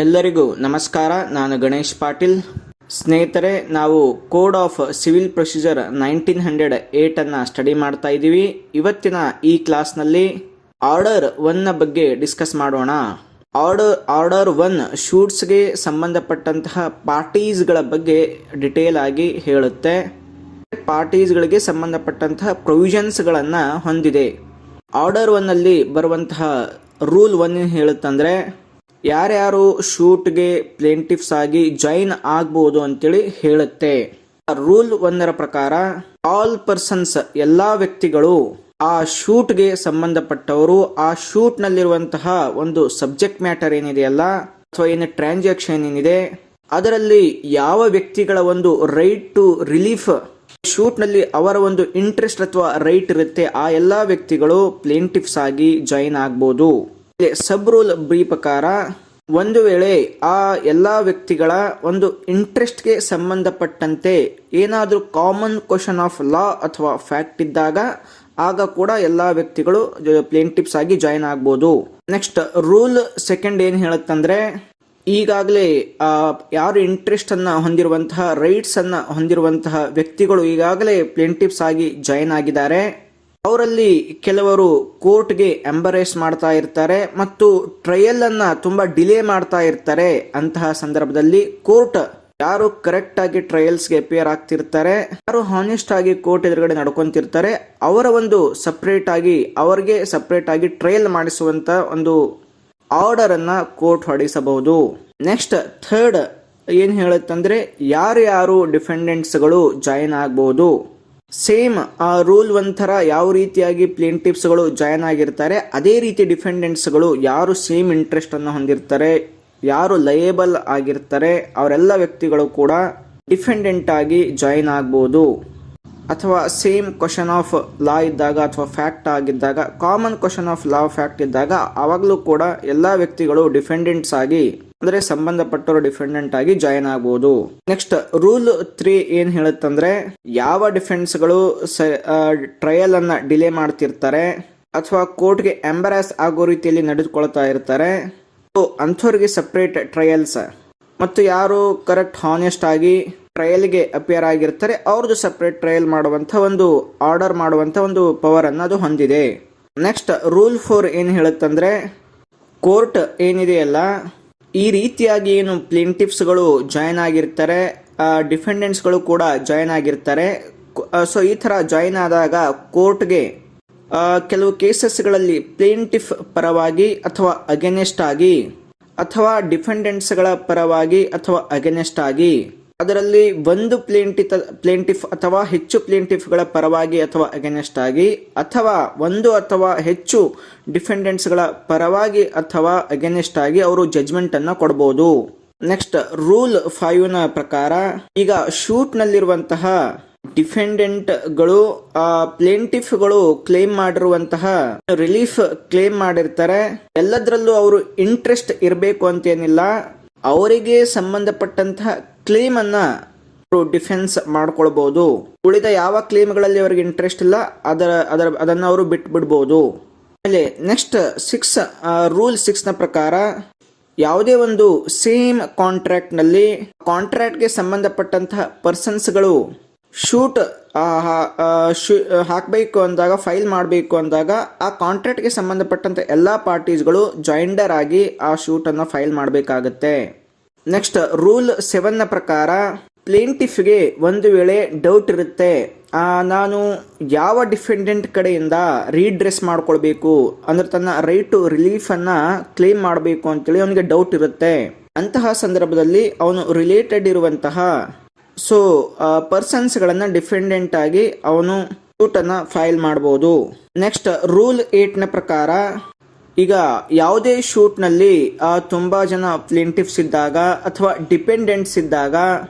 ಎಲ್ಲರಿಗೂ ನಮಸ್ಕಾರ. ನಾನು ಗಣೇಶ್ ಪಾಟೀಲ್. ಸ್ನೇಹಿತರೆ, ನಾವು ಕೋಡ್ ಆಫ್ ಸಿವಿಲ್ ಪ್ರೊಸೀಜರ್ 1908 ಅನ್ನು ಸ್ಟಡಿ ಮಾಡ್ತಾ ಇದ್ದೀವಿ. ಇವತ್ತಿನ ಈ ಕ್ಲಾಸ್ನಲ್ಲಿ ಆರ್ಡರ್ 1ನ ಬಗ್ಗೆ ಡಿಸ್ಕಸ್ ಮಾಡೋಣ. ಆರ್ಡರ್ 1 ಶೂಟ್ಸ್ಗೆ ಸಂಬಂಧಪಟ್ಟಂತಹ ಪಾರ್ಟೀಸ್ಗಳ ಬಗ್ಗೆ ಡಿಟೇಲ್ ಆಗಿ ಹೇಳುತ್ತೆ. ಪಾರ್ಟೀಸ್ಗಳಿಗೆ ಸಂಬಂಧಪಟ್ಟಂತಹ ಪ್ರೊವಿಷನ್ಸ್ಗಳನ್ನು ಹೊಂದಿದೆ. ಆರ್ಡರ್ 1ನಲ್ಲಿ ಬರುವಂತಹ ರೂಲ್ 1 ಹೇಳುತ್ತಂದ್ರೆ ಯಾರ್ಯಾರು ಶೂಟ್ಗೆ ಪ್ಲೇಂಟಿಫ್ಸ್ ಆಗಿ ಜಾಯಿನ್ ಆಗ್ಬೋದು ಅಂತೇಳಿ ಹೇಳುತ್ತೆ. ರೂಲ್ 1ರ ಪ್ರಕಾರ ಆಲ್ ಪರ್ಸನ್ಸ್, ಎಲ್ಲಾ ವ್ಯಕ್ತಿಗಳು ಆ ಶೂಟ್ಗೆ ಸಂಬಂಧಪಟ್ಟವರು, ಆ ಶೂಟ್ ನಲ್ಲಿರುವಂತಹ ಒಂದು ಸಬ್ಜೆಕ್ಟ್ ಮ್ಯಾಟರ್ ಏನಿದೆಯಲ್ಲ ಅಥವಾ ಏನು ಟ್ರಾನ್ಸಾಕ್ಷನ್ ಏನಿದೆ ಅದರಲ್ಲಿ ಯಾವ ವ್ಯಕ್ತಿಗಳ ಒಂದು ರೈಟ್ ಟು ರಿಲೀಫ್, ಶೂಟ್ ನಲ್ಲಿ ಅವರ ಒಂದು ಇಂಟ್ರೆಸ್ಟ್ ಅಥವಾ ರೈಟ್ ಇರುತ್ತೆ, ಆ ಎಲ್ಲಾ ವ್ಯಕ್ತಿಗಳು ಪ್ಲೇಂಟಿಫ್ಸ್ ಆಗಿ ಜಾಯಿನ್ ಆಗ್ಬೋದು. ಸಬ್ ರೂಲ್ ಬಿ ಪ್ರಕಾರ ಒಂದು ವೇಳೆ ಆ ಎಲ್ಲಾ ವ್ಯಕ್ತಿಗಳ ಒಂದು ಇಂಟ್ರೆಸ್ಟ್ಗೆ ಸಂಬಂಧಪಟ್ಟಂತೆ ಏನಾದರೂ ಕಾಮನ್ ಕ್ವಶನ್ ಆಫ್ ಲಾ ಅಥವಾ ಫ್ಯಾಕ್ಟ್ ಇದ್ದಾಗ ಆಗ ಕೂಡ ಎಲ್ಲಾ ವ್ಯಕ್ತಿಗಳು ಪ್ಲೇಂಟಿಫ್ಸ್ ಆಗಿ ಜಾಯಿನ್ ಆಗ್ಬೋದು. ನೆಕ್ಸ್ಟ್ ರೂಲ್ 2 ಏನ್ ಹೇಳುತ್ತಂದ್ರೆ ಈಗಾಗಲೇ ಯಾರು ಇಂಟ್ರೆಸ್ಟ್ ಅನ್ನ ಹೊಂದಿರುವಂತಹ, ರೈಟ್ಸ್ ಅನ್ನ ಹೊಂದಿರುವಂತಹ ವ್ಯಕ್ತಿಗಳು ಈಗಾಗಲೇ ಪ್ಲೇಂಟಿಫ್ಸ್ ಆಗಿ ಜಾಯಿನ್ ಆಗಿದ್ದಾರೆ. ಅವರಲ್ಲಿ ಕೆಲವರು ಕೋರ್ಟ್ಗೆ ಎಂಬರೇಸ್ ಮಾಡ್ತಾ ಇರ್ತಾರೆ ಮತ್ತು ಟ್ರಯಲ್ ಅನ್ನ ತುಂಬಾ ಡಿಲೇ ಮಾಡ್ತಾ ಇರ್ತಾರೆ. ಅಂತಹ ಸಂದರ್ಭದಲ್ಲಿ ಕೋರ್ಟ್ ಯಾರು ಕರೆಕ್ಟ್ ಆಗಿ ಟ್ರಯಲ್ಸ್ಗೆ ಅಪಿಯರ್ ಆಗ್ತಿರ್ತಾರೆ, ಯಾರು ಹಾನೆಸ್ಟ್ ಆಗಿ ಕೋರ್ಟ್ ಎದುರುಗಡೆ ನಡ್ಕೊಂತಿರ್ತಾರೆ, ಅವರ ಒಂದು ಅವರಿಗೆ ಸಪರೇಟ್ ಆಗಿ ಟ್ರಯಲ್ ಮಾಡಿಸುವಂತ ಒಂದು ಆರ್ಡರ್ ಅನ್ನ ಕೋರ್ಟ್ ಹೊರಡಿಸಬಹುದು. ನೆಕ್ಸ್ಟ್ 3 ಏನ್ ಹೇಳುತ್ತಂದ್ರೆ ಯಾರು ಡಿಫೆಂಡೆಂಟ್ಸ್ಗಳು ಜಾಯಿನ್ ಆಗಬಹುದು. ಸೇಮ್ ರೂಲ್ 1 ಥರ ಯಾವ ರೀತಿಯಾಗಿ ಪ್ಲೇಂಟಿಫ್ಸ್ಗಳು ಜಾಯಿನ್ ಆಗಿರ್ತಾರೆ ಅದೇ ರೀತಿ ಡಿಫೆಂಡೆಂಟ್ಸ್ಗಳು ಯಾರು ಸೇಮ್ ಇಂಟ್ರೆಸ್ಟ್ ಅನ್ನು ಹೊಂದಿರ್ತಾರೆ, ಯಾರು ಲಯಬಲ್ ಆಗಿರ್ತಾರೆ, ಅವರೆಲ್ಲ ವ್ಯಕ್ತಿಗಳು ಕೂಡ ಡಿಫೆಂಡೆಂಟ್ ಆಗಿ ಜಾಯಿನ್ ಆಗ್ಬೋದು. ಅಥವಾ ಸೇಮ್ ಕ್ವಶನ್ ಆಫ್ ಲಾ ಇದ್ದಾಗ ಅಥವಾ ಫ್ಯಾಕ್ಟ್ ಆಗಿದ್ದಾಗ, common question of law fact ಇದ್ದಾಗ ಆವಾಗಲೂ ಕೂಡ ಎಲ್ಲ ವ್ಯಕ್ತಿಗಳು ಡಿಫೆಂಡೆಂಟ್ಸ್ ಆಗಿ, ಅಂದ್ರೆ ಸಂಬಂಧಪಟ್ಟವರು ಡಿಫೆಂಡೆಂಟ್ ಆಗಿ ಜಾಯಿನ್ ಆಗಬಹುದು. ನೆಕ್ಸ್ಟ್ ರೂಲ್ 3 ಏನ್ ಹೇಳುತ್ತಂದ್ರೆ ಯಾವ ಡಿಫೆನ್ಸ್ಗಳು ಟ್ರಯಲ್ ಅನ್ನ ಡಿಲೇ ಮಾಡ್ತಿರ್ತಾರೆ ಅಥವಾ ಕೋರ್ಟ್ಗೆ ಎಂಬರಾಸ್ ಆಗೋ ರೀತಿಯಲ್ಲಿ ನಡೆದುಕೊಳ್ತಾ ಇರ್ತಾರೆ, ಅಂಥವ್ರಿಗೆ ಸಪರೇಟ್ ಟ್ರಯಲ್ಸ್, ಮತ್ತು ಯಾರು ಕರೆಕ್ಟ್ ಹಾನೆಸ್ಟ್ ಆಗಿ ಟ್ರಯಲ್ಗೆ ಅಪಿಯರ್ ಆಗಿರ್ತಾರೆ ಅವ್ರದ್ದು ಸಪರೇಟ್ ಟ್ರಯಲ್ ಮಾಡುವಂತ ಒಂದು ಆರ್ಡರ್ ಮಾಡುವಂತ ಒಂದು ಪವರ್ ಅನ್ನ ಅದು ಹೊಂದಿದೆ. ನೆಕ್ಸ್ಟ್ ರೂಲ್ 4 ಏನ್ ಹೇಳುತ್ತಂದ್ರೆ ಕೋರ್ಟ್ ಏನಿದೆಯಲ್ಲ, ಈ ರೀತಿಯಾಗಿ ಏನು ಪ್ಲೇಂಟಿಫ್ಸ್ಗಳು ಜಾಯಿನ್ ಆಗಿರ್ತಾರೆ, ಡಿಫೆಂಡೆಂಟ್ಸ್ಗಳು ಕೂಡ ಜಾಯಿನ್ ಆಗಿರ್ತಾರೆ. ಸೊ ಈ ತರ ಜಾಯಿನ್ ಆದಾಗ ಕೋರ್ಟ್ಗೆ ಕೆಲವು ಕೇಸಸ್ಗಳಲ್ಲಿ ಪ್ಲೇಂಟಿಫ್ ಪರವಾಗಿ ಅಥವಾ ಅಗೇನೆಸ್ಟ್ ಆಗಿ, ಅಥವಾ ಡಿಫೆಂಡೆಂಟ್ಸ್ಗಳ ಪರವಾಗಿ ಅಥವಾ ಅಗೇನೆಸ್ಟ್ ಆಗಿ, ಅದರಲ್ಲಿ ಒಂದು ಪ್ಲೇಂಟಿಫ್ ಅಥವಾ ಹೆಚ್ಚು ಪ್ಲೇಂಟಿಫ್ಗಳ ಪರವಾಗಿ ಅಥವಾ ಅಗೇನೆಸ್ಟ್ ಆಗಿ, ಅಥವಾ ಒಂದು ಅಥವಾ ಹೆಚ್ಚು ಡಿಫೆಂಡೆಂಟ್ಸ್ಗಳ ಪರವಾಗಿ ಅಥವಾ ಅಗೇನೆಸ್ಟ್ ಆಗಿ ಅವರು ಜಜ್ಮೆಂಟ್ ಅನ್ನ ಕೊಡಬಹುದು. ನೆಕ್ಸ್ಟ್ ರೂಲ್ 5ನ ಪ್ರಕಾರ ಈಗ ಶೂಟ್ ನಲ್ಲಿರುವಂತಹ ಡಿಫೆಂಡೆಂಟ್ಗಳು ಪ್ಲೇಂಟಿಫ್ಗಳು ಕ್ಲೇಮ್ ಮಾಡಿರುವಂತಹ ರಿಲೀಫ್ ಕ್ಲೇಮ್ ಮಾಡಿರ್ತಾರೆ. ಎಲ್ಲದರಲ್ಲೂ ಅವರು ಇಂಟ್ರೆಸ್ಟ್ ಇರಬೇಕು ಅಂತೇನಿಲ್ಲ, ಅವರಿಗೆ ಸಂಬಂಧಪಟ್ಟಂತಹ ಕ್ಲೇಮ್ ಅನ್ನ ಡಿಫೆನ್ಸ್ ಮಾಡ್ಕೊಳ್ಬಹುದು. ಉಳಿದ ಯಾವ ಕ್ಲೇಮ್ಗಳಲ್ಲಿ ಅವರಿಗೆ ಇಂಟ್ರೆಸ್ಟ್ ಇಲ್ಲ ಅದನ್ನ ಅವರು ಬಿಟ್ಬಿಡ್ಬಹುದು. ಆಮೇಲೆ ನೆಕ್ಸ್ಟ್ ರೂಲ್ 6ನ ಪ್ರಕಾರ ಯಾವುದೇ ಒಂದು ಸೇಮ್ ಕಾಂಟ್ರಾಕ್ಟ್ ನಲ್ಲಿ ಕಾಂಟ್ರಾಕ್ಟ್ಗೆ ಸಂಬಂಧಪಟ್ಟಂತಹ ಪರ್ಸನ್ಸ್ಗಳು ಶೂಟ್ ಹಾಕಬೇಕು ಅಂದಾಗ, ಫೈಲ್ ಮಾಡಬೇಕು ಅಂದಾಗ ಆ ಕಾಂಟ್ರಾಕ್ಟ್ಗೆ ಸಂಬಂಧಪಟ್ಟಂತ ಎಲ್ಲಾ ಪಾರ್ಟೀಸ್ಗಳು ಜಾಯಿಂಡರ್ ಆಗಿ ಆ ಶೂಟ್ ಅನ್ನ ಫೈಲ್ ಮಾಡಬೇಕಾಗತ್ತೆ. ನೆಕ್ಸ್ಟ್ ರೂಲ್ 7ನ ಪ್ರಕಾರ ಪ್ಲೇಂಟಿಫ್ಗೆ ಒಂದು ವೇಳೆ ಡೌಟ್ ಇರುತ್ತೆ, ನಾನು ಯಾವ ಡಿಫೆಂಡೆಂಟ್ ಕಡೆಯಿಂದ ರೀಡ್ರೆಸ್ ಮಾಡ್ಕೊಳ್ಬೇಕು ಅಂದ್ರೆ ತನ್ನ ರೈಟ್ ಟು ರಿಲೀಫ್ ಅನ್ನ ಕ್ಲೇಮ್ ಮಾಡಬೇಕು ಅಂತೇಳಿ ಅವನಿಗೆ ಡೌಟ್ ಇರುತ್ತೆ. ಅಂತಹ ಸಂದರ್ಭದಲ್ಲಿ ಅವನು ರಿಲೇಟೆಡ್ ಇರುವಂತಹ ಪರ್ಸನ್ಸ್ ಗಳನ್ನ ಡಿಫೆಂಡೆಂಟ್ ಆಗಿ ಅವನು ಶೂಟ್ ಅನ್ನ ಫೈಲ್ ಮಾಡಬಹುದು. ನೆಕ್ಸ್ಟ್ ರೂಲ್ 8ನ ಪ್ರಕಾರ ಈಗ ಯಾವುದೇ ಶೂಟ್ ನಲ್ಲಿ ತುಂಬಾ ಜನ ಪ್ಲೇಂಟಿಫ್ಸ್ ಇದ್ದಾಗ ಅಥವಾ ಡಿಪೆಂಡೆಂಟ್ಸ್ ಇದ್ದಾಗ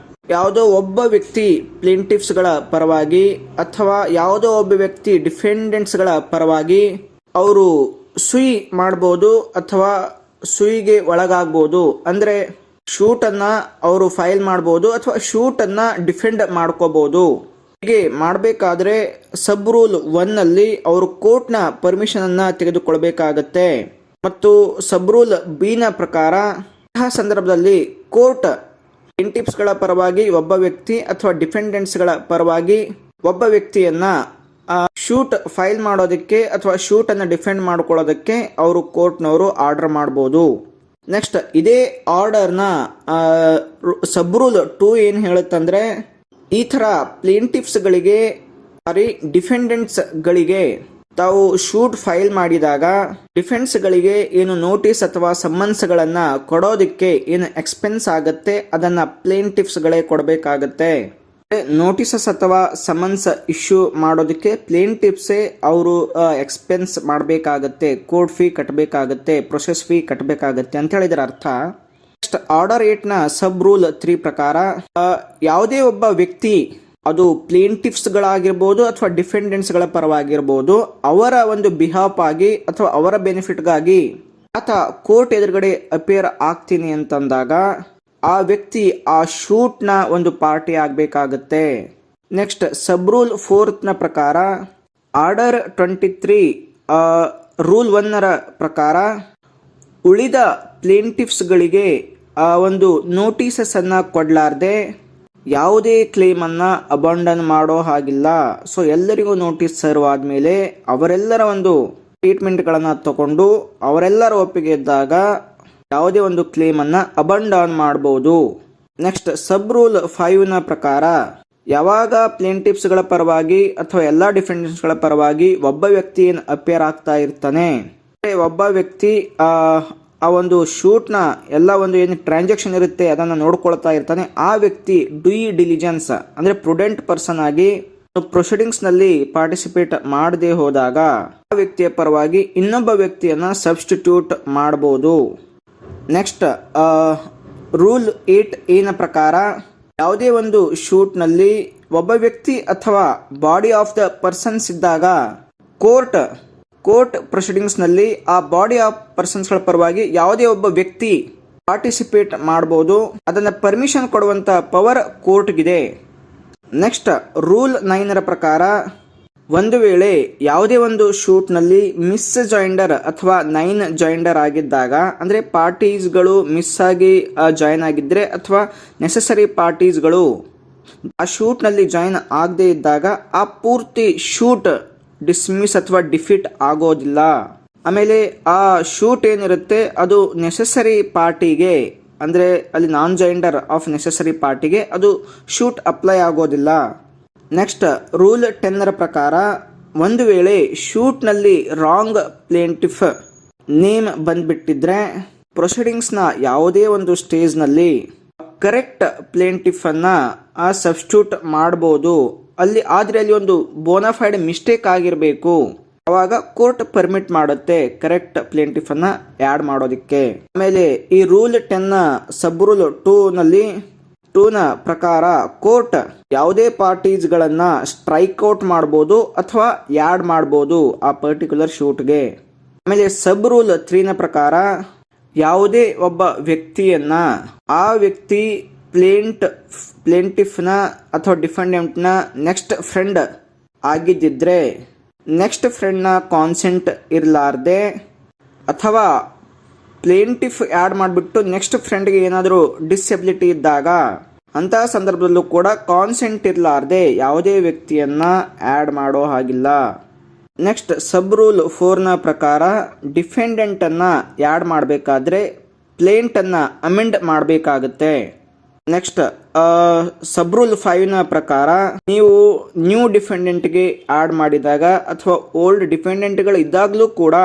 ಯಾವುದೋ ಒಬ್ಬ ವ್ಯಕ್ತಿ ಪ್ಲೇಂಟಿಫ್ಸ್ ಗಳ ಪರವಾಗಿ ಅಥವಾ ಯಾವುದೋ ಒಬ್ಬ ವ್ಯಕ್ತಿ ಡಿಫೆಂಡೆಂಟ್ಸ್ ಗಳ ಪರವಾಗಿ ಅವರು ಸುಯಿ ಮಾಡಬಹುದು ಅಥವಾ ಸುಯಿಗೆ ಒಳಗಾಗಬಹುದು. ಅಂದ್ರೆ ಶೂಟ್ ಅನ್ನ ಅವರು ಫೈಲ್ ಮಾಡಬಹುದು ಅಥವಾ ಶೂಟ್ ಅನ್ನ ಡಿಫೆಂಡ್ ಮಾಡ್ಕೋಬಹುದು. ಹೀಗೆ ಮಾಡಬೇಕಾದ್ರೆ ಸಬ್ ರೂಲ್ 1 ನಲ್ಲಿ ಅವರು ಕೋರ್ಟ್ನ ಪರ್ಮಿಷನ್ ಅನ್ನ ತೆಗೆದುಕೊಳ್ಳಬೇಕಾಗತ್ತೆ. ಮತ್ತು ಸಬ್ ರೂಲ್ ಬಿ ನ ಪ್ರಕಾರ ಅಂತಹ ಸಂದರ್ಭದಲ್ಲಿ ಕೋರ್ಟ್ ಪ್ಲೇಂಟಿಫ್ಸ್ಗಳ ಪರವಾಗಿ ಒಬ್ಬ ವ್ಯಕ್ತಿ ಅಥವಾ ಡಿಫೆಂಡೆಂಟ್ಸ್ಗಳ ಪರವಾಗಿ ಒಬ್ಬ ವ್ಯಕ್ತಿಯನ್ನ ಶೂಟ್ ಫೈಲ್ ಮಾಡೋದಕ್ಕೆ ಅಥವಾ ಶೂಟ್ ಅನ್ನು ಡಿಫೆಂಡ್ ಮಾಡ್ಕೊಳ್ಳೋದಕ್ಕೆ ಅವರು ಕೋರ್ಟ್ನವರು ಆರ್ಡರ್ ಮಾಡ್ಬೋದು. ನೆಕ್ಸ್ಟ್ ಇದೇ ಆರ್ಡರ್ನ ಸಬ್ ರೂಲ್ 2 ಏನು ಹೇಳುತ್ತಂದ್ರೆ, ಈ ಥರ ಪ್ಲೇಂಟಿಫ್ಸ್ಗಳಿಗೆ ಡಿಫೆಂಡೆಂಟ್ಸ್ಗಳಿಗೆ ತಾವು ಶೂಟ್ ಫೈಲ್ ಮಾಡಿದಾಗ ಡಿಫೆನ್ಸ್ಗಳಿಗೆ ಏನು ನೋಟಿಸ್ ಅಥವಾ ಸಮ್ಮನ್ಸ್ಗಳನ್ನ ಕೊಡೋದಕ್ಕೆ ಏನು ಎಕ್ಸ್ಪೆನ್ಸ್ ಆಗುತ್ತೆ ಅದನ್ನ ಪ್ಲೇಂಟಿಫ್ಸ್ಗಳೇ ಕೊಡಬೇಕಾಗತ್ತೆ. ನೋಟಿಸಸ್ ಅಥವಾ ಸಮನ್ಸ್ ಇಶ್ಯೂ ಮಾಡೋದಕ್ಕೆ ಪ್ಲೇಂಟಿಫ್ಸೇ ಅವರು ಎಕ್ಸ್ಪೆನ್ಸ್ ಮಾಡಬೇಕಾಗತ್ತೆ, ಕೋರ್ಟ್ ಫೀ ಕಟ್ಟಬೇಕಾಗತ್ತೆ, ಪ್ರೊಸೆಸ್ ಫೀ ಕಟ್ಟಬೇಕಾಗತ್ತೆ ಅಂತ ಹೇಳಿದ್ರ ಅರ್ಥ. ನೆಕ್ಸ್ಟ್ ಆರ್ಡರ್ 8ನ ಸಬ್ ರೂಲ್ 3 ಪ್ರಕಾರ ಯಾವುದೇ ಒಬ್ಬ ವ್ಯಕ್ತಿ, ಅದು ಪ್ಲೇಂಟಿಫ್ಸ್ಗಳಾಗಿರ್ಬೋದು ಅಥವಾ ಡಿಫೆಂಡೆಂಟ್ಸ್ಗಳ ಪರವಾಗಿರ್ಬೋದು, ಅವರ ಒಂದು ಬಿಹಾಪ್ ಆಗಿ ಅಥವಾ ಅವರ ಬೆನಿಫಿಟ್ಗಾಗಿ ಆತ ಕೋರ್ಟ್ ಎದುರುಗಡೆ ಅಪಿಯರ್ ಆಗ್ತೀನಿ ಅಂತಂದಾಗ ಆ ವ್ಯಕ್ತಿ ಆ ಶೂಟ್ನ ಒಂದು ಪಾರ್ಟಿ ಆಗಬೇಕಾಗತ್ತೆ. ನೆಕ್ಸ್ಟ್ ಸಬ್ ರೂಲ್ 4ನ ಪ್ರಕಾರ ಆರ್ಡರ್ 23 ರೂಲ್ 1ರ ಪ್ರಕಾರ ಉಳಿದ ಪ್ಲೇಂಟಿಫ್ಸ್ಗಳಿಗೆ ಒಂದು ನೋಟಿಸಸ್ ಅನ್ನ ಕೊಡಲಾರ್ದೆ ಯಾವುದೇ ಕ್ಲೇಮನ್ನು ಅಬಾಂಡನ್ ಮಾಡೋ ಹಾಗಿಲ್ಲ. ಸೊ ಎಲ್ಲರಿಗೂ ನೋಟಿಸ್ ಸರ್ವ್ ಆದಮೇಲೆ ಅವರೆಲ್ಲರ ಒಂದು ಟ್ರೀಟ್ಮೆಂಟ್ಗಳನ್ನು ತಗೊಂಡು ಅವರೆಲ್ಲರ ಒಪ್ಪಿಗೆ ಇದ್ದಾಗ ಯಾವುದೇ ಒಂದು ಕ್ಲೇಮನ್ನು ಅಬಾಂಡನ್ ಮಾಡಬಹುದು. ನೆಕ್ಸ್ಟ್ ಸಬ್ ರೂಲ್ 5ನ ಪ್ರಕಾರ ಯಾವಾಗ ಪ್ಲೇಂಟಿಫ್ಸ್ಗಳ ಪರವಾಗಿ ಅಥವಾ ಎಲ್ಲ ಡಿಫೆಂಡೆಂಟ್ಸ್ಗಳ ಪರವಾಗಿ ಒಬ್ಬ ವ್ಯಕ್ತಿ ಏನು ಅಪಿಯರ್ ಆಗ್ತಾ ಇರ್ತಾನೆ, ಒಬ್ಬ ವ್ಯಕ್ತಿ ಆ ಒಂದು ಶೂಟ್ನ ಎಲ್ಲ ಒಂದು ಏನು ಟ್ರಾನ್ಸಾಕ್ಷನ್ ಇರುತ್ತೆ ಅದನ್ನು ನೋಡ್ಕೊಳ್ತಾ ಇರ್ತಾನೆ, ಆ ವ್ಯಕ್ತಿ ಡ್ಯೂ ಡಿಲಿಜೆನ್ಸ್ ಅಂದರೆ ಪ್ರುಡೆಂಟ್ ಪರ್ಸನ್ ಆಗಿ ಪ್ರೊಸೀಡಿಂಗ್ಸ್ನಲ್ಲಿ ಪಾರ್ಟಿಸಿಪೇಟ್ ಮಾಡದೆ ಹೋದಾಗ ಆ ವ್ಯಕ್ತಿಯ ಪರವಾಗಿ ಇನ್ನೊಬ್ಬ ವ್ಯಕ್ತಿಯನ್ನು ಸಬ್ಸ್ಟಿಟ್ಯೂಟ್ ಮಾಡಬಹುದು. ನೆಕ್ಸ್ಟ್ ರೂಲ್ 8A ಪ್ರಕಾರ ಯಾವುದೇ ಒಂದು ಶೂಟ್ನಲ್ಲಿ ಒಬ್ಬ ವ್ಯಕ್ತಿ ಅಥವಾ ಬಾಡಿ ಆಫ್ ದ ಪರ್ಸನ್ಸ್ ಇದ್ದಾಗ ಕೋರ್ಟ್ ಪ್ರೊಸೀಡಿಂಗ್ಸ್ನಲ್ಲಿ ಆ ಬಾಡಿ ಆಫ್ ಪರ್ಸನ್ಸ್ಗಳ ಪರವಾಗಿ ಯಾವುದೇ ಒಬ್ಬ ವ್ಯಕ್ತಿ ಪಾರ್ಟಿಸಿಪೇಟ್ ಮಾಡಬಹುದು. ಅದನ್ನು ಪರ್ಮಿಷನ್ ಕೊಡುವಂಥ ಪವರ್ ಕೋರ್ಟ್ಗಿದೆ. ನೆಕ್ಸ್ಟ್ ರೂಲ್ 9ರ ಪ್ರಕಾರ ಒಂದು ವೇಳೆ ಯಾವುದೇ ಒಂದು ಶೂಟ್ನಲ್ಲಿ ಮಿಸ್ ಜಾಯಿಂಡರ್ ಅಥವಾ 9 ಜಾಯಿಂಡರ್ ಆಗಿದ್ದಾಗ, ಅಂದರೆ ಪಾರ್ಟೀಸ್ಗಳು ಮಿಸ್ ಆಗಿ ಜಾಯಿನ್ ಆಗಿದ್ರೆ ಅಥವಾ ನೆಸೆಸರಿ ಪಾರ್ಟೀಸ್ಗಳು ಆ ಶೂಟ್ನಲ್ಲಿ ಜಾಯಿನ್ ಆಗದೇ ಇದ್ದಾಗ ಆ ಪೂರ್ತಿ ಶೂಟ್ ಡಿಸ್ಮಿಸ್ ಅಥವಾ ಡಿಫೀಟ್ ಆಗೋದಿಲ್ಲ. ಆಮೇಲೆ ಆ ಶೂಟ್ ಏನಿರುತ್ತೆ ಅದು ನೆಸೆಸರಿ ಪಾರ್ಟಿಗೆ, ಅಂದರೆ ಅಲ್ಲಿ ನಾನ್ ಜಾಯಿಂಡರ್ ಆಫ್ ನೆಸೆಸರಿ ಪಾರ್ಟಿಗೆ ಅದು ಶೂಟ್ ಅಪ್ಲೈ ಆಗೋದಿಲ್ಲ. ನೆಕ್ಸ್ಟ್ ರೂಲ್ 10ರ ಪ್ರಕಾರ ಒಂದು ವೇಳೆ ಶೂಟ್ನಲ್ಲಿ ರಾಂಗ್ ಪ್ಲೇಂಟಿಫ್ ನೇಮ್ ಬಂದ್ಬಿಟ್ಟಿದ್ರೆ ಪ್ರೊಸೀಡಿಂಗ್ಸ್ನ ಯಾವುದೇ ಒಂದು ಸ್ಟೇಜ್ನಲ್ಲಿ ಕರೆಕ್ಟ್ ಪ್ಲೇಂಟಿಫ್ ಅನ್ನ ಸಬ್ಸ್ಟಿಟ್ಯೂಟ್ ಮಾಡಬಹುದು. ಆದರೆ ಅಲ್ಲಿ ಒಂದು ಬೋನಾಫೈಡ್ ಮಿಸ್ಟೇಕ್ ಆಗಿರಬೇಕು, ಅವಾಗ ಕೋರ್ಟ್ ಪರ್ಮಿಟ್ ಮಾಡುತ್ತೆ ಕರೆಕ್ಟ್ ಪ್ಲೇಂಟಿಫ್ ಅನ್ನ ಆ್ಯಡ್ ಮಾಡೋದಕ್ಕೆ. ಆಮೇಲೆ ಈ ರೂಲ್ 10ನ ಸಬ್ ರೂಲ್ 2ನ ಪ್ರಕಾರ ಕೋರ್ಟ್ ಯಾವುದೇ ಪಾರ್ಟೀಸ್ಗಳನ್ನ ಸ್ಟ್ರೈಕ್ ಔಟ್ ಮಾಡಬಹುದು ಅಥವಾ ಆ್ಯಡ್ ಮಾಡಬಹುದು ಆ ಪರ್ಟಿಕ್ಯುಲರ್ ಶೂಟ್ಗೆ. ಆಮೇಲೆ ಸಬ್ ರೂಲ್ 3ನ ಪ್ರಕಾರ ಯಾವುದೇ ಒಬ್ಬ ವ್ಯಕ್ತಿಯನ್ನ ಆ ವ್ಯಕ್ತಿ ಪ್ಲೇಂಟಿಫ್ನ ಅಥವಾ ಡಿಫೆಂಡೆಂಟ್ನ ನೆಕ್ಸ್ಟ್ ಫ್ರೆಂಡ್ ಆಗಿದ್ದಿದ್ರೆ ನೆಕ್ಸ್ಟ್ ಫ್ರೆಂಡ್ನ ಕಾನ್ಸೆಂಟ್ ಇರಲಾರ್ದೆ ಅಥವಾ ಪ್ಲೇಂಟಿಫ್ ಆ್ಯಡ್ ಮಾಡಿಬಿಟ್ಟು ನೆಕ್ಸ್ಟ್ ಫ್ರೆಂಡ್ಗೆ ಏನಾದರೂ ಡಿಸೆಬಿಲಿಟಿ ಇದ್ದಾಗ ಅಂತಹ ಸಂದರ್ಭದಲ್ಲೂ ಕೂಡ ಕಾನ್ಸೆಂಟ್ ಇರಲಾರ್ದೆ ಯಾವುದೇ ವ್ಯಕ್ತಿಯನ್ನು ಆ್ಯಡ್ ಮಾಡೋ ಹಾಗಿಲ್ಲ. ನೆಕ್ಸ್ಟ್ ಸಬ್ ರೂಲ್ 4ನ ಪ್ರಕಾರ ಡಿಫೆಂಡೆಂಟನ್ನು ಆ್ಯಡ್ ಮಾಡಬೇಕಾದ್ರೆ ಪ್ಲೇಂಟನ್ನು ಅಮೆಂಡ್ ಮಾಡಬೇಕಾಗುತ್ತೆ. ನೆಕ್ಸ್ಟ್ ಸಬ್ ರೂಲ್ 5ನ ಪ್ರಕಾರ ನೀವು ನ್ಯೂ ಡಿಫೆಂಡೆಂಟ್ಗೆ ಆ್ಯಡ್ ಮಾಡಿದಾಗ ಅಥವಾ ಓಲ್ಡ್ ಡಿಫೆಂಡೆಂಟ್ಗಳು ಇದ್ದಾಗಲೂ ಕೂಡ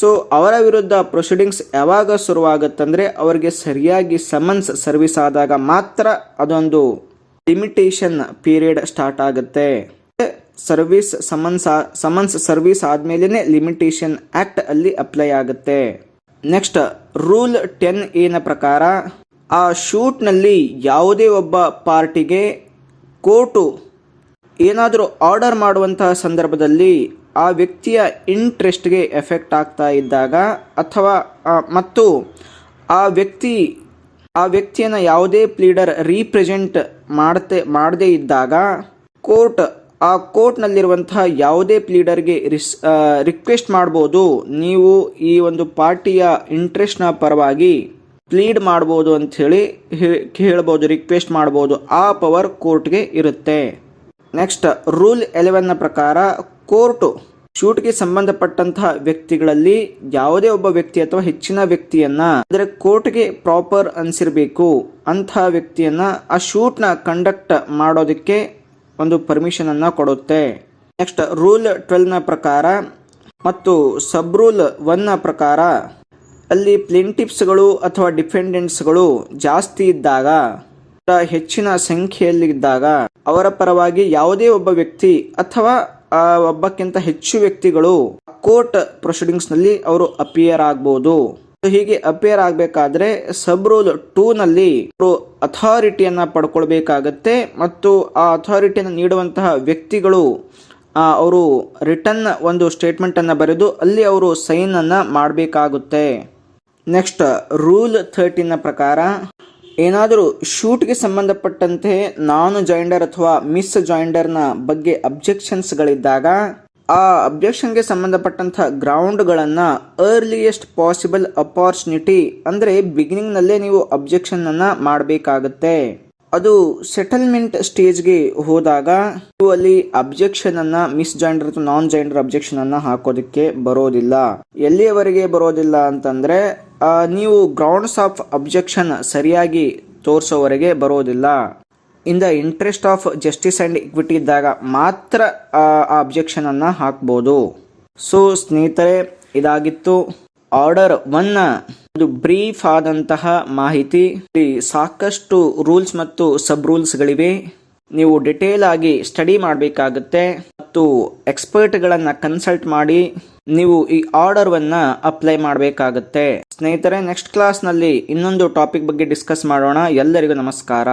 ಸೊ ಅವರ ವಿರುದ್ಧ ಪ್ರೊಸೀಡಿಂಗ್ಸ್ ಯಾವಾಗ ಶುರುವಾಗುತ್ತಂದ್ರೆ ಅವರಿಗೆ ಸರಿಯಾಗಿ ಸಮನ್ಸ್ ಸರ್ವಿಸ್ ಆದಾಗ ಮಾತ್ರ ಅದೊಂದು ಲಿಮಿಟೇಷನ್ ಪೀರಿಯಡ್ ಸ್ಟಾರ್ಟ್ ಆಗುತ್ತೆ. ಸರ್ವಿಸ್ ಸಮನ್ಸ್ ಸರ್ವಿಸ್ ಆದ್ಮೇಲೆ ಲಿಮಿಟೇಷನ್ ಆಕ್ಟ್ ಅಲ್ಲಿ ಅಪ್ಲೈ ಆಗುತ್ತೆ. ನೆಕ್ಸ್ಟ್ ರೂಲ್ 10A ಪ್ರಕಾರ ಆ ಶೂಟ್ನಲ್ಲಿ ಯಾವುದೇ ಒಬ್ಬ ಪಾರ್ಟಿಗೆ ಕೋರ್ಟು ಏನಾದರೂ ಆರ್ಡರ್ ಮಾಡುವಂತಹ ಸಂದರ್ಭದಲ್ಲಿ ಆ ವ್ಯಕ್ತಿಯ ಇಂಟ್ರೆಸ್ಟ್ಗೆ ಎಫೆಕ್ಟ್ ಆಗ್ತಾ ಇದ್ದಾಗ ಅಥವಾ ಮತ್ತು ಆ ವ್ಯಕ್ತಿಯನ್ನು ಯಾವುದೇ ಪ್ಲೀಡರ್ ರೀಪ್ರೆಸೆಂಟ್ ಮಾಡದೇ ಇದ್ದಾಗ ಆ ಕೋರ್ಟ್ನಲ್ಲಿರುವಂತಹ ಯಾವುದೇ ಪ್ಲೀಡರ್ಗೆ ರಿಕ್ವೆಸ್ಟ್ ಮಾಡ್ಬೋದು, ನೀವು ಈ ಒಂದು ಪಾರ್ಟಿಯ ಇಂಟ್ರೆಸ್ಟ್ನ ಪರವಾಗಿ ಪ್ಲೀಡ್ ಮಾಡ್ಬೋದು ಅಂಥೇಳಿ ಹೇಳ್ಬೋದು, ರಿಕ್ವೆಸ್ಟ್ ಮಾಡ್ಬೋದು. ಆ ಪವರ್ ಕೋರ್ಟ್ಗೆ ಇರುತ್ತೆ. ನೆಕ್ಸ್ಟ್ ರೂಲ್ 11ನ ಪ್ರಕಾರ ಕೋರ್ಟು ಶೂಟ್ಗೆ ಸಂಬಂಧಪಟ್ಟಂತಹ ವ್ಯಕ್ತಿಗಳಲ್ಲಿ ಯಾವುದೇ ಒಬ್ಬ ವ್ಯಕ್ತಿ ಅಥವಾ ಹೆಚ್ಚಿನ ವ್ಯಕ್ತಿಯನ್ನ ಅಂದರೆ ಕೋರ್ಟ್ಗೆ ಪ್ರಾಪರ್ ಅನ್ಸಿರ್ಬೇಕು ಅಂತಹ ವ್ಯಕ್ತಿಯನ್ನ ಆ ಶೂಟ್ನ ಕಂಡಕ್ಟ್ ಮಾಡೋದಕ್ಕೆ ಒಂದು ಪರ್ಮಿಷನ್ ಅನ್ನ ಕೊಡುತ್ತೆ. ನೆಕ್ಸ್ಟ್ ರೂಲ್ 12ನ ಪ್ರಕಾರ ಮತ್ತು ಸಬ್ ರೂಲ್ 1ನ ಪ್ರಕಾರ ಅಲ್ಲಿ ಪ್ಲೇಂಟಿಫ್ಸ್ಗಳು ಅಥವಾ ಡಿಫೆಂಡೆಂಟ್ಸ್ಗಳು ಜಾಸ್ತಿ ಇದ್ದಾಗ, ಹೆಚ್ಚಿನ ಸಂಖ್ಯೆಯಲ್ಲಿ ಇದ್ದಾಗ ಅವರ ಪರವಾಗಿ ಯಾವುದೇ ಒಬ್ಬ ವ್ಯಕ್ತಿ ಅಥವಾ ಒಬ್ಬಕ್ಕಿಂತ ಹೆಚ್ಚು ವ್ಯಕ್ತಿಗಳು ಕೋರ್ಟ್ ಪ್ರೊಸೀಡಿಂಗ್ಸ್ ನಲ್ಲಿ ಅವರು ಅಪಿಯರ್ ಆಗ್ಬೋದು. ಹೀಗೆ ಅಪಿಯರ್ ಆಗಬೇಕಾದ್ರೆ ಸಬ್ ರೂಲ್ 2ನಲ್ಲಿ ಅವರು ಅಥಾರಿಟಿಯನ್ನ ಪಡ್ಕೊಳ್ಬೇಕಾಗತ್ತೆ ಮತ್ತು ಆ ಅಥಾರಿಟಿಯನ್ನು ನೀಡುವಂತಹ ವ್ಯಕ್ತಿಗಳು ಅವರು ರಿಟರ್ನ್ ಒಂದು ಸ್ಟೇಟ್ಮೆಂಟ್ ಅನ್ನ ಬರೆದು ಅಲ್ಲಿ ಅವರು ಸೈನ್ ಅನ್ನ ಮಾಡಬೇಕಾಗುತ್ತೆ. ನೆಕ್ಸ್ಟ್ ರೂಲ್ 13ನ ಪ್ರಕಾರ ಏನಾದರೂ ಶೂಟ್ಗೆ ಸಂಬಂಧಪಟ್ಟಂತೆ ನಾನ್ ಜಾಯಿಂಡರ್ ಅಥವಾ ಮಿಸ್ ಜಾಯಿಂಡರ್ನ ಬಗ್ಗೆ ಅಬ್ಜೆಕ್ಷನ್ಸ್ಗಳಿದ್ದಾಗ ಆ ಅಬ್ಜೆಕ್ಷನ್ಗೆ ಸಂಬಂಧಪಟ್ಟಂತಹ ಗ್ರೌಂಡ್ಗಳನ್ನು ಅರ್ಲಿಯೆಸ್ಟ್ ಪಾಸಿಬಲ್ ಅಪಾರ್ಚುನಿಟಿ ಅಂದರೆ ಬಿಗಿನಿಂಗ್ನಲ್ಲೇ ನೀವು ಅಬ್ಜೆಕ್ಷನ್ ಅನ್ನ ಮಾಡಬೇಕಾಗತ್ತೆ. ಅದು ಸೆಟಲ್ಮೆಂಟ್ ಸ್ಟೇಜ್ಗೆ ಹೋದಾಗ ನೀವು ಅಲ್ಲಿ ಅಬ್ಜೆಕ್ಷನ್ ಅನ್ನ ಮಿಸ್ ಜಾಯಿಂಡರ್ ಅಥವಾ ನಾನ್ ಜಾಯಿಂಡರ್ ಅಬ್ಜೆಕ್ಷನ್ ಅನ್ನ ಹಾಕೋದಕ್ಕೆ ಬರೋದಿಲ್ಲ. ಎಲ್ಲಿಯವರೆಗೆ ಬರೋದಿಲ್ಲ ಅಂತಂದ್ರೆ ನೀವು ಗ್ರೌಂಡ್ಸ್ ಆಫ್ ಅಬ್ಜೆಕ್ಷನ್ ಸರಿಯಾಗಿ ತೋರಿಸೋವರೆಗೆ ಬರೋದಿಲ್ಲ. In the interest of justice and equity ಇದ್ದಾಗ ಮಾತ್ರ ಆ ಅಬ್ಜೆಕ್ಷನ್ ಅನ್ನ ಹಾಕ್ಬೋದು. ಸೊ ಸ್ನೇಹಿತರೆ, ಇದಾಗಿತ್ತು ಆರ್ಡರ್ 1ನ ಒಂದು ಬ್ರೀಫ್ ಆದಂತಹ ಮಾಹಿತಿ. ಸಾಕಷ್ಟು ರೂಲ್ಸ್ ಮತ್ತು ಸಬ್ ರೂಲ್ಸ್ಗಳಿವೆ. ನೀವು ಡಿಟೇಲ್ ಆಗಿ ಸ್ಟಡಿ ಮಾಡಬೇಕಾಗುತ್ತೆ ಮತ್ತು ಎಕ್ಸ್ಪರ್ಟ್ಗಳನ್ನು ಕನ್ಸಲ್ಟ್ ಮಾಡಿ ನೀವು ಈ ಆರ್ಡರ್ವನ್ನು ಅಪ್ಲೈ ಮಾಡಬೇಕಾಗುತ್ತೆ. ಸ್ನೇಹಿತರೆ, ನೆಕ್ಸ್ಟ್ ಕ್ಲಾಸ್ನಲ್ಲಿ ಇನ್ನೊಂದು ಟಾಪಿಕ್ ಬಗ್ಗೆ ಡಿಸ್ಕಸ್ ಮಾಡೋಣ. ಎಲ್ಲರಿಗೂ ನಮಸ್ಕಾರ.